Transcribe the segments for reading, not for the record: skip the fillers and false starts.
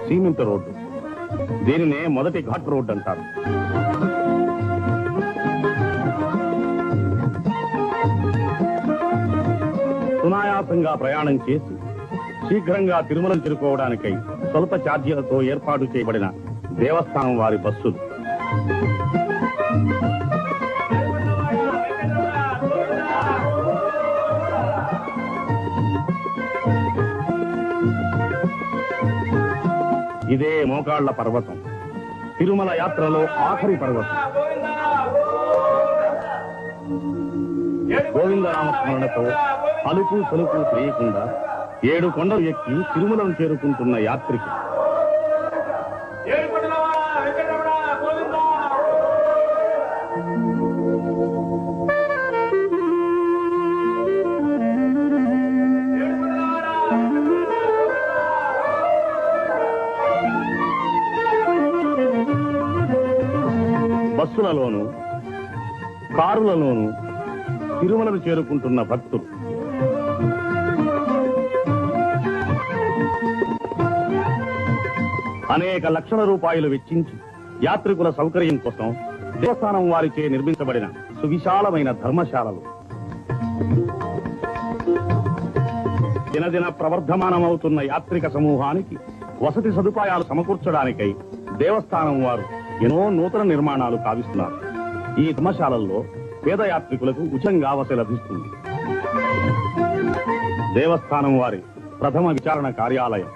Cement road. దీనినే మొదటి ghat road అంటారు. సునాయాసంగా ప్రయాణం చేసి శీఘ్రంగా తిరుమలను చేరుకోవడానికై స్వల్ప ఛార్జీలతో ఏర్పాటు చేయబడిన దేవస్థానం వారి బస్సులు. ఇదే మోకాళ్ల పర్వతం, తిరుమల యాత్రలో ఆఖరి పర్వతం. గోవిందనామస్మరణతో అలుపు సలుపు తెలియకుండా 7 కొండలు ఎక్కి తిరుమలను చేరుకుంటున్న యాత్రికి బస్సులలోను కారులలోను తిరుమలను చేరుకుంటున్న భక్తులు. అనేక లక్షల రూపాయలు వెచ్చించి యాత్రికుల సౌకర్యం కోసం దేవస్థానం వారిచే నిర్మించబడిన సువిశాలమైన ధర్మశాలలు. దినదిన ప్రవర్ధమానమవుతున్న యాత్రిక సమూహానికి వసతి సదుపాయాలు సమకూర్చడానికై దేవస్థానం వారు ఎన్నో నూతన నిర్మాణాలు కావిస్తున్నారు. ఈ ధర్మశాలల్లో పేద యాత్రికులకు ఉచితంగా వసతి లభిస్తుంది. దేవస్థానం వారి ప్రథమ విచారణ కార్యాలయం.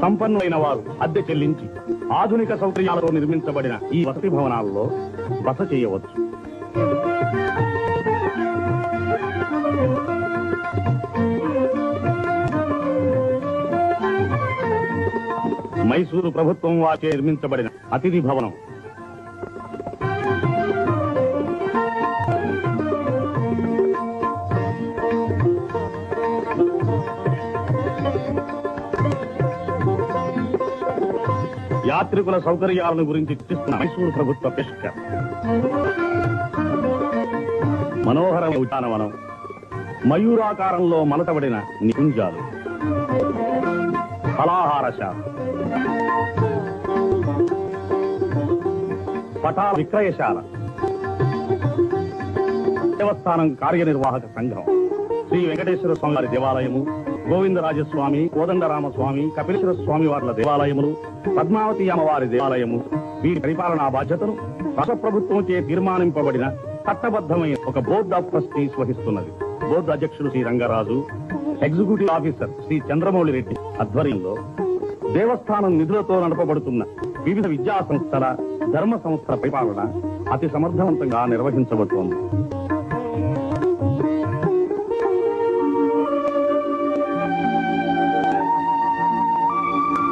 సంపన్నులైన వారు అద్దె చెల్లించి ఆధునిక సౌకర్యాలతో నిర్మించబడిన ఈ వసతి భవనాల్లో బస చేయవచ్చు. మైసూరు ప్రభుత్వం వాచే నిర్మించబడిన అతిథి భవనం. యాత్రికుల సౌకర్యాలను గురించి చర్చిస్తున్న మైసూరు ప్రభుత్వ పెష్కర్. మనోహరమైన ఉద్యానవనం, మయూరాకారంలో మలతబడిన నికుంజాలు, ఫలాహారశాల, పటా విక్రయశాల, దేవస్థానం కార్యనిర్వాహక సంఘం, శ్రీ వెంకటేశ్వర స్వామి వారి దేవాలయము, గోవిందరాజస్వామి, కోదండరామస్వామి, కపిలేశ్వర స్వామి వార్ల దేవాలయములు, పద్మావతి అమ్మవారి దేవాలయము, వీరి పరిపాలనా బాధ్యతను రాష్ట్ర ప్రభుత్వంచే తీర్మానింపబడిన చట్టబద్ధమైన ఒక బోర్డ్ ఆఫ్ ట్రస్టీస్ వహిస్తున్నది. బోర్డు అధ్యక్షుడు శ్రీ రంగరాజు, ఎగ్జిక్యూటివ్ ఆఫీసర్ శ్రీ చంద్రమౌళి రెడ్డి ఆధ్వర్యంలో దేవస్థానం నిధులతో నడపబడుతున్న వివిధ విద్యా సంస్థల, ధర్మ సంస్థల పరిపాలన అతి సమర్థవంతంగా నిర్వహించబడుతోంది.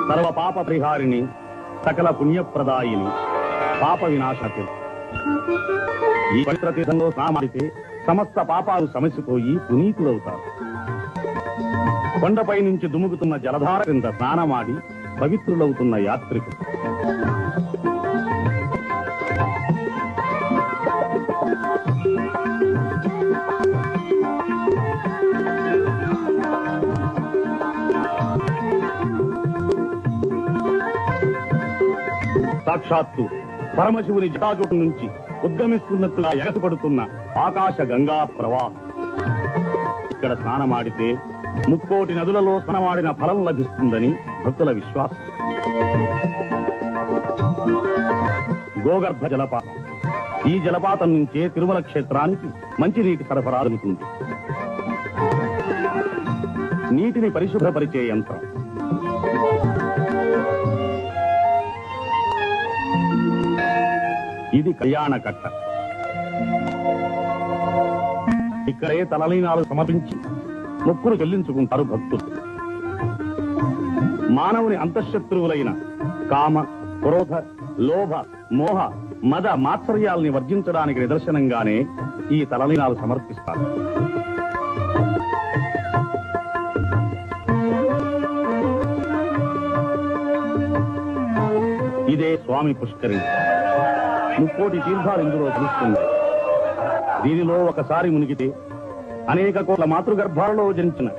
సర్వ పాప పరిహారిణి, సకల పుణ్యప్రదాయిని, పాప వినాశకి. ఈ పవిత్ర తీర్థంలో స్నానమాడితే సమస్త పాపాలు సమసిపోయి పునీతులవుతారు. కొండపై నుంచి దుముకుతున్న జలధార క్రింద స్నానమాడి పవిత్రులవుతున్న యాత్రికులు. సాక్షాత్తు పరమశివుని జటాజూటం నుంచి ఉద్గమిస్తున్నట్టుగా ఎగసిపడుతున్న ఆకాశ గంగా ప్రవాహం. ఇక్కడ స్నానమాడితే 30 నదులలో స్నానమాడిన ఫలం లభిస్తుందని భక్తుల విశ్వాసం. గోగర్భ జలపాతం. ఈ జలపాతం నుంచే తిరుమల క్షేత్రానికి మంచినీటి సరఫరా జరుగుతుంది. నీటిని పరిశుభ్రపరిచే యంత్రం. ఇది కళ్యాణ కట్ట. ఇక్కడే తలలీనాలు సమర్పించి మొక్కులు చెల్లించుకుంటారు భక్తులు. మానవుని అంతఃశత్రువులైన కామ, క్రోధ, లోభ, మోహ, మద, మాత్సర్యాల్ని వర్జించడానికి నిదర్శనంగానే ఈ తలలీనాలు సమర్పిస్తారు. ఇదే స్వామి పుష్కరిణి. 30 తీర్థాలు ఇందులో తెలుస్తుంది. దీనిలో ఒకసారి మునిగితే అనేక కోట్ల మాతృగర్భాలలో జనించిన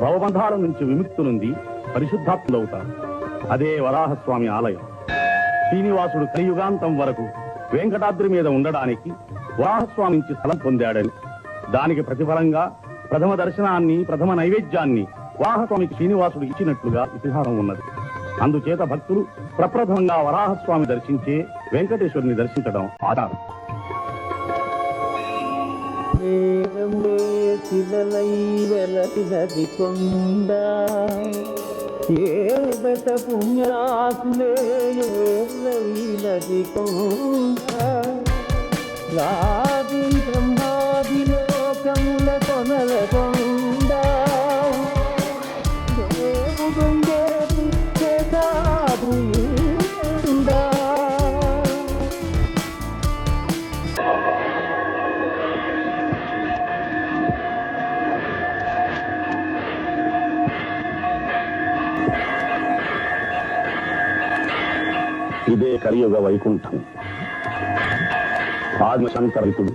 భవబంధాల నుంచి విముక్తులుంది పరిశుద్ధాత్ములవుతారు. అదే వరాహస్వామి ఆలయం. శ్రీనివాసుడు కలియుగాంతం వరకు వెంకటాద్రి మీద ఉండడానికి వరాహస్వామి నుంచి స్థలం పొందాడని, దానికి ప్రతిఫలంగా ప్రథమ దర్శనాన్ని, ప్రథమ నైవేద్యాన్ని వరాహస్వామికి శ్రీనివాసుడు ఇచ్చినట్లుగా ఇతిహాసం ఉన్నది. అందుచేత భక్తులు ప్రప్రథమంగా వరాహస్వామి దర్శించే వెంకటేశ్వరుని దర్శించడం ఆచారం. బ్రహ్మాదిలోకముల కొనల కొండ దేవుడుండేది చేతాభూమిండా. ఇదే కలియుగ వైకుంఠం. ఆదిశంకరితుడు,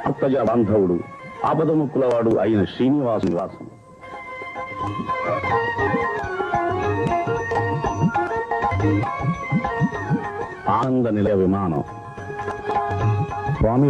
భక్తజ బాంధవుడు, ఆపదముక్కులవాడు అయిన శ్రీనివాసు నివాసం. ఆనంద నిలయ విమానం స్వామి